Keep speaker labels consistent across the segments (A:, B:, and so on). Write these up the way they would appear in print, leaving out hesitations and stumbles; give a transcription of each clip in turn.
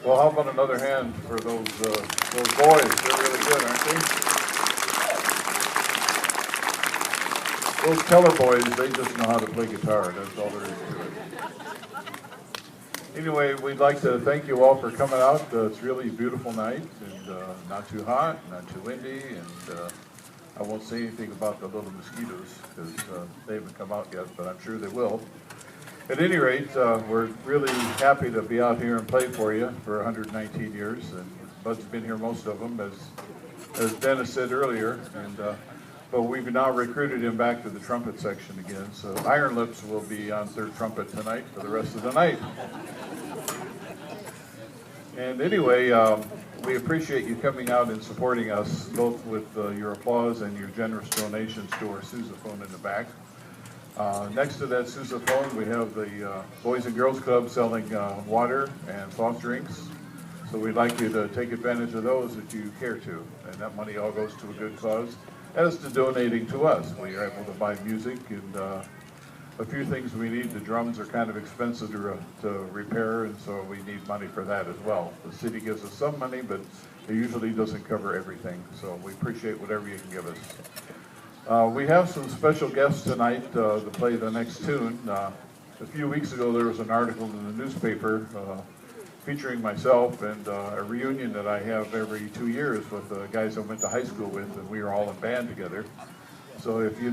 A: Well, how about another hand for those boys? They're really good, aren't they? Those Keller boys, they just know how to play guitar. That's all there is to it. Anyway, we'd like to thank you all for coming out. It's really a beautiful night, and not too hot, not too windy, and I won't say anything about the little mosquitoes because they haven't come out yet, but I'm sure they will. At any rate, we're really happy to be out here and play for you for 119 years, and Bud's been here most of them, as Dennis said earlier, and but we've now recruited him back to the trumpet section again, so Iron Lips will be on third trumpet tonight for the rest of the night. And anyway, we appreciate you coming out and supporting us, both with your applause and your generous donations to our sousaphone in the back. Next to that sousaphone, we have the Boys and Girls Club selling water and soft drinks. So we'd like you to take advantage of those if you care to. And that money all goes to a good cause, as to donating to us. We are able to buy music and a few things we need. The drums are kind of expensive to repair, and so we need money for that as well. The city gives us some money, but it usually doesn't cover everything. So we appreciate whatever you can give us. We have some special guests tonight to play the next tune. A few weeks ago there was an article in the newspaper featuring myself and a reunion that I have every 2 years with the guys I went to high school with, and we were all in band together. So if you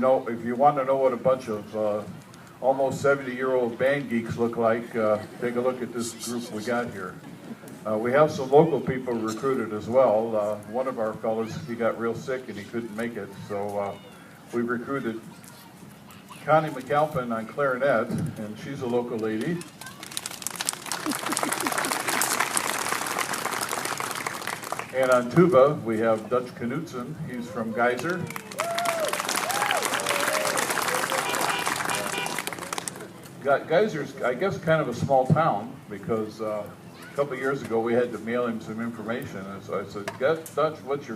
A: want to know what a bunch of almost 70-year-old band geeks look like, take a look at this group we got here. We have some local people recruited as well. One of our fellows, he got real sick and he couldn't make it, so we recruited Connie McAlpin on clarinet, and she's a local lady. And on tuba, we have Dutch Knutson. He's from Geyser. Geyser's, I guess, kind of a small town because a couple of years ago we had to mail him some information, and so I said, "Dutch, what's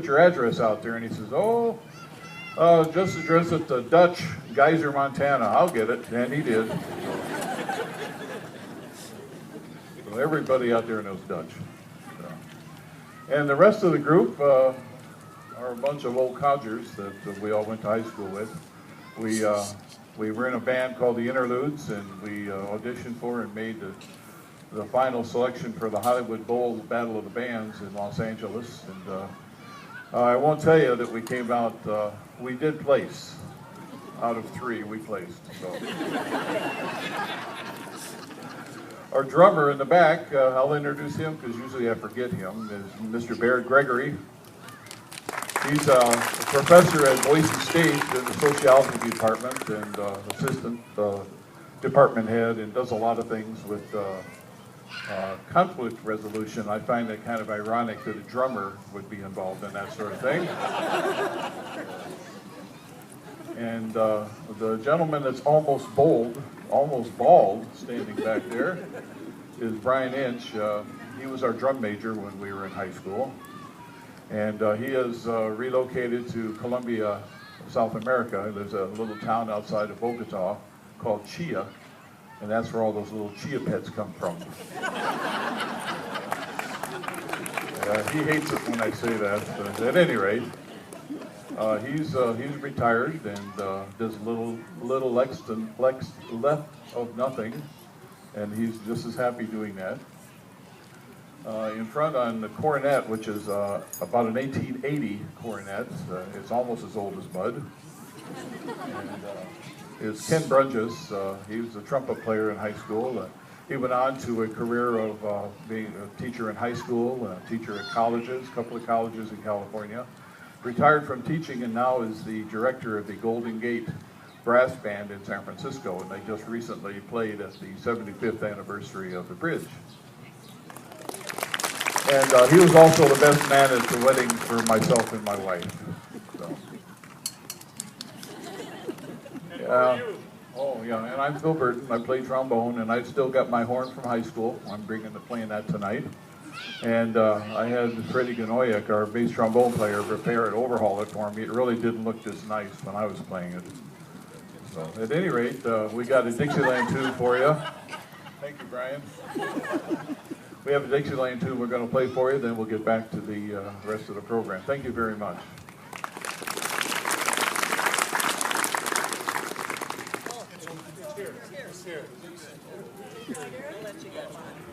A: your address out there?" And he says, just address it to Dutch, Geyser, Montana. I'll get it. And he did. So everybody out there knows Dutch. So. And the rest of the group are a bunch of old codgers that we all went to high school with. We were in a band called the Interludes, and we auditioned for and made the final selection for the Hollywood Bowl Battle of the Bands in Los Angeles. And I won't tell you that we came out, we did place. Out of 3, we placed. So. Our drummer in the back, I'll introduce him because usually I forget him, is Mr. Baird Gregory. He's a professor at Boise State in the sociology department and assistant department head, and does a lot of things with conflict resolution. I find it kind of ironic that a drummer would be involved in that sort of thing. And the gentleman that's almost bald, standing back there, is Brian Inch. He was our drum major when we were in high school. And he has relocated to Colombia, South America. There's a little town outside of Bogota called Chia, and that's where all those little chia pets come from. He hates it when I say that, but at any rate, he's retired and does little left of nothing, and he's just as happy doing that. In front on the cornet, which is about an 1880 cornet, it's almost as old as Bud, and is Ken Brunges. He was a trumpet player in high school. He went on to a career of being a teacher in high school, a teacher at colleges, a couple of colleges in California. Retired from teaching and now is the director of the Golden Gate Brass Band in San Francisco, and they just recently played at the 75th anniversary of the bridge. And he was also the best man at the wedding for myself and my wife. So. Oh yeah, and I'm Phil Burton. I play trombone, and I've still got my horn from high school. I'm playing that tonight. And I had Freddie Ganoyak, our bass trombone player, repair it, overhaul it for me. It really didn't look this nice when I was playing it. So at any rate, we got a Dixieland tune for you. Thank you, Brian. We have a Dixieland tune we're going to play for you, then we'll get back to the rest of the program. Thank you very much.
B: Here. I'll let you go.